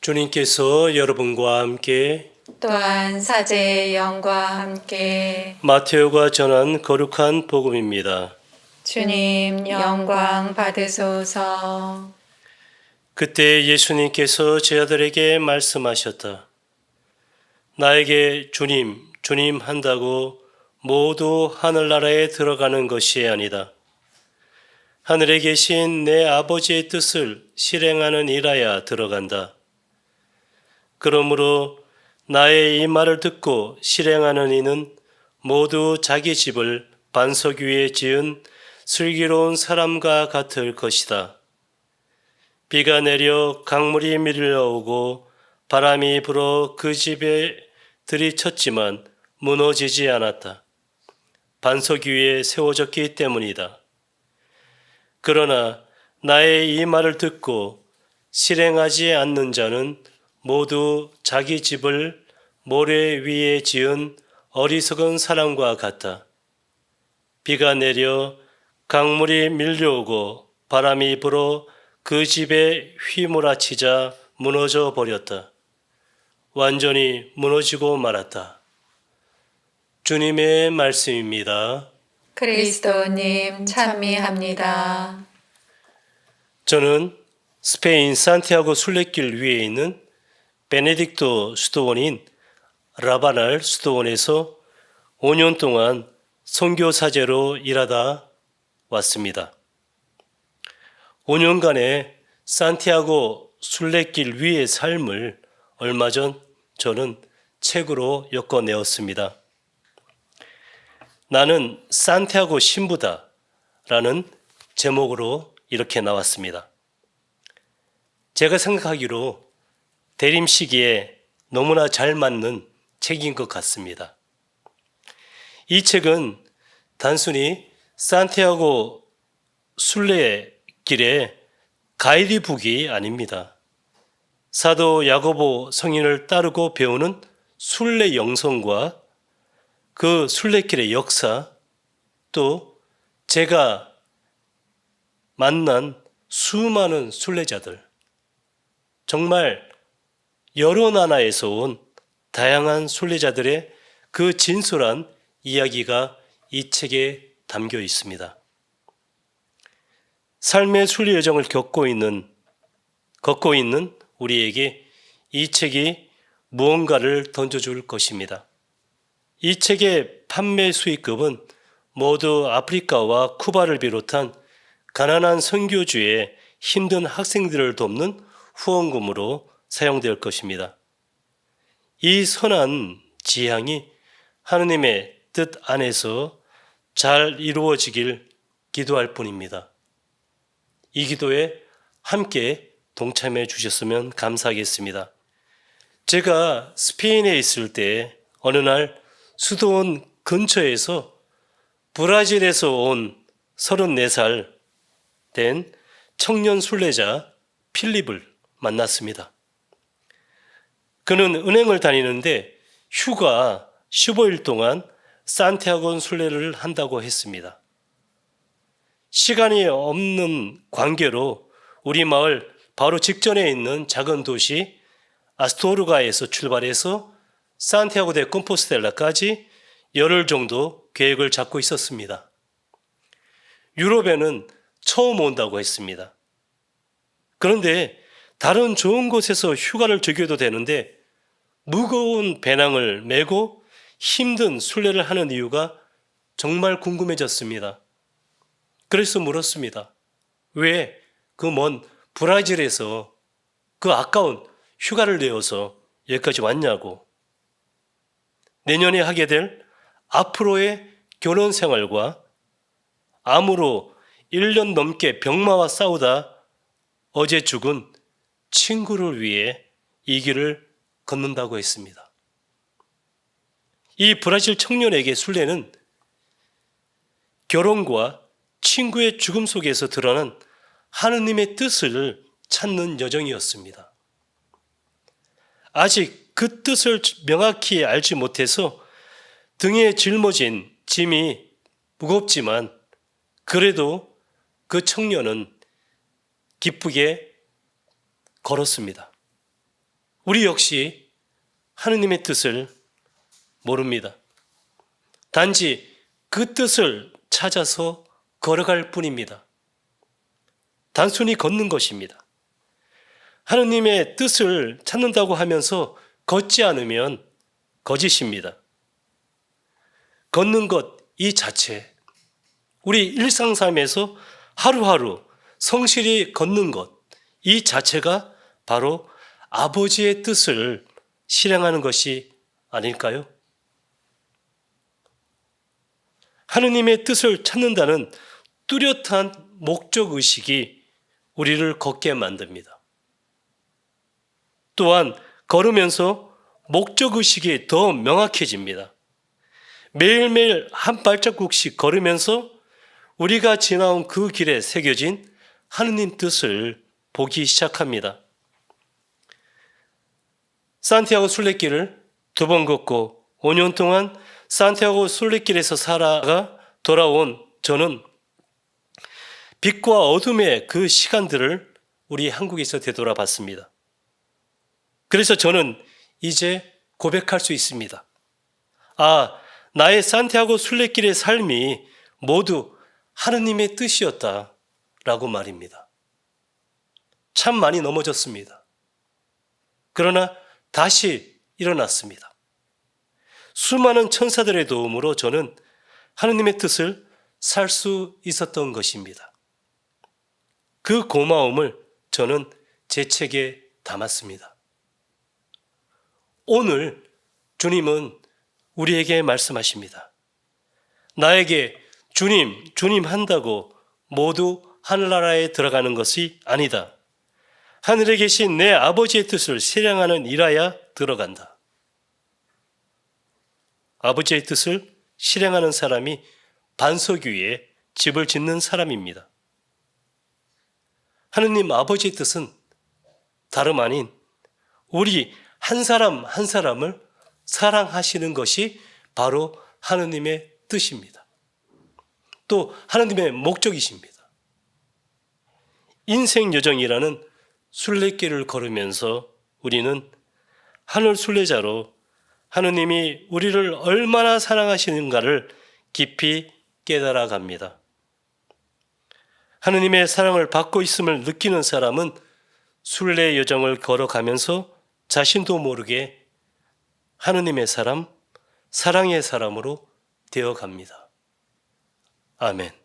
주님께서 여러분과 함께 또한 사제의 영과 함께 마테오가 전한 거룩한 복음입니다. 주님 영광 받으소서. 그때 예수님께서 제자들에게 말씀하셨다. 나에게 주님, 주님 한다고 모두 하늘나라에 들어가는 것이 아니다. 하늘에 계신 내 아버지의 뜻을 실행하는 이라야 들어간다. 그러므로 나의 이 말을 듣고 실행하는 이는 모두 자기 집을 반석 위에 지은 슬기로운 사람과 같을 것이다. 비가 내려 강물이 밀려오고 바람이 불어 그 집에 들이쳤지만 무너지지 않았다. 반석 위에 세워졌기 때문이다. 그러나 나의 이 말을 듣고 실행하지 않는 자는 모두 자기 집을 모래 위에 지은 어리석은 사람과 같다. 비가 내려 강물이 밀려오고 바람이 불어 그 집에 휘몰아치자 무너져 버렸다. 완전히 무너지고 말았다. 주님의 말씀입니다. 그리스도님 찬미합니다. 저는 스페인 산티아고 순례길 위에 있는 베네딕토 수도원인 라바날 수도원에서 5년 동안 선교사제로 일하다 왔습니다. 5년간의 산티아고 순례길 위의 삶을 얼마 전 저는 책으로 엮어내었습니다. 나는 산티아고 신부다 라는 제목으로 이렇게 나왔습니다. 제가 생각하기로 대림 시기에 너무나 잘 맞는 책인 것 같습니다. 이 책은 단순히 산티아고 순례길의 가이드북이 아닙니다. 사도 야고보 성인을 따르고 배우는 순례 영성과 그 순례길의 역사, 또 제가 만난 수많은 순례자들, 정말 여러 나라에서 온 다양한 순례자들의 그 진솔한 이야기가 이 책에 담겨 있습니다. 삶의 순례 여정을 걷고 있는 우리에게 이 책이 무언가를 던져줄 것입니다. 이 책의 판매 수익금은 모두 아프리카와 쿠바를 비롯한 가난한 선교주의 힘든 학생들을 돕는 후원금으로 사용될 것입니다. 이 선한 지향이 하느님의 뜻 안에서 잘 이루어지길 기도할 뿐입니다. 이 기도에 함께 동참해 주셨으면 감사하겠습니다. 제가 스페인에 있을 때 어느 날 수도원 근처에서 브라질에서 온 34살 된 청년 순례자 필립을 만났습니다. 그는 은행을 다니는데 휴가 15일 동안 산티아고 순례를 한다고 했습니다. 시간이 없는 관계로 우리 마을 바로 직전에 있는 작은 도시 아스토르가에서 출발해서 산티아고 데 콤포스텔라까지 열흘 정도 계획을 잡고 있었습니다. 유럽에는 처음 온다고 했습니다. 그런데 다른 좋은 곳에서 휴가를 즐겨도 되는데 무거운 배낭을 메고 힘든 순례를 하는 이유가 정말 궁금해졌습니다. 그래서 물었습니다. 왜 그 먼 브라질에서 그 아까운 휴가를 내어서 여기까지 왔냐고. 내년에 하게 될 앞으로의 결혼 생활과 암으로 1년 넘게 병마와 싸우다 어제 죽은 친구를 위해 이 길을 걷는다고 했습니다. 이 브라질 청년에게 순례는 결혼과 친구의 죽음 속에서 드러난 하느님의 뜻을 찾는 여정이었습니다. 아직 그 뜻을 명확히 알지 못해서 등에 짊어진 짐이 무겁지만 그래도 그 청년은 기쁘게 걸었습니다. 우리 역시 하느님의 뜻을 모릅니다. 단지 그 뜻을 찾아서 걸어갈 뿐입니다. 단순히 걷는 것입니다. 하느님의 뜻을 찾는다고 하면서 걷지 않으면 거짓입니다. 걷는 것 이 자체, 우리 일상 삶에서 하루하루 성실히 걷는 것 이 자체가 바로 아버지의 뜻을 실행하는 것이 아닐까요? 하느님의 뜻을 찾는다는 뚜렷한 목적의식이 우리를 걷게 만듭니다. 또한 걸으면서 목적의식이 더 명확해집니다. 매일매일 한 발자국씩 걸으면서 우리가 지나온 그 길에 새겨진 하느님 뜻을 보기 시작합니다. 산티아고 순례길을 2번 걷고 5년 동안 산티아고 순례길에서 살아가 돌아온 저는 빛과 어둠의 그 시간들을 우리 한국에서 되돌아봤습니다. 그래서 저는 이제 고백할 수 있습니다. 나의 산티아고 순례길의 삶이 모두 하느님의 뜻이었다라고 말입니다. 참 많이 넘어졌습니다. 그러나 다시 일어났습니다. 수많은 천사들의 도움으로 저는 하느님의 뜻을 살 수 있었던 것입니다. 그 고마움을 저는 제 책에 담았습니다. 오늘 주님은 우리에게 말씀하십니다. 나에게 주님, 주님 한다고 모두 하늘나라에 들어가는 것이 아니다. 하늘에 계신 내 아버지의 뜻을 실행하는 일하야 들어간다. 아버지의 뜻을 실행하는 사람이 반석 위에 집을 짓는 사람입니다. 하느님 아버지의 뜻은 다름 아닌 우리 한 사람 한 사람을 사랑하시는 것이 바로 하느님의 뜻입니다. 또 하느님의 목적이십니다. 인생 여정이라는 순례길을 걸으면서 우리는 하늘 순례자로 하느님이 우리를 얼마나 사랑하시는가를 깊이 깨달아 갑니다. 하느님의 사랑을 받고 있음을 느끼는 사람은 순례 여정을 걸어가면서 자신도 모르게 하느님의 사람, 사랑의 사람으로 되어갑니다. 아멘.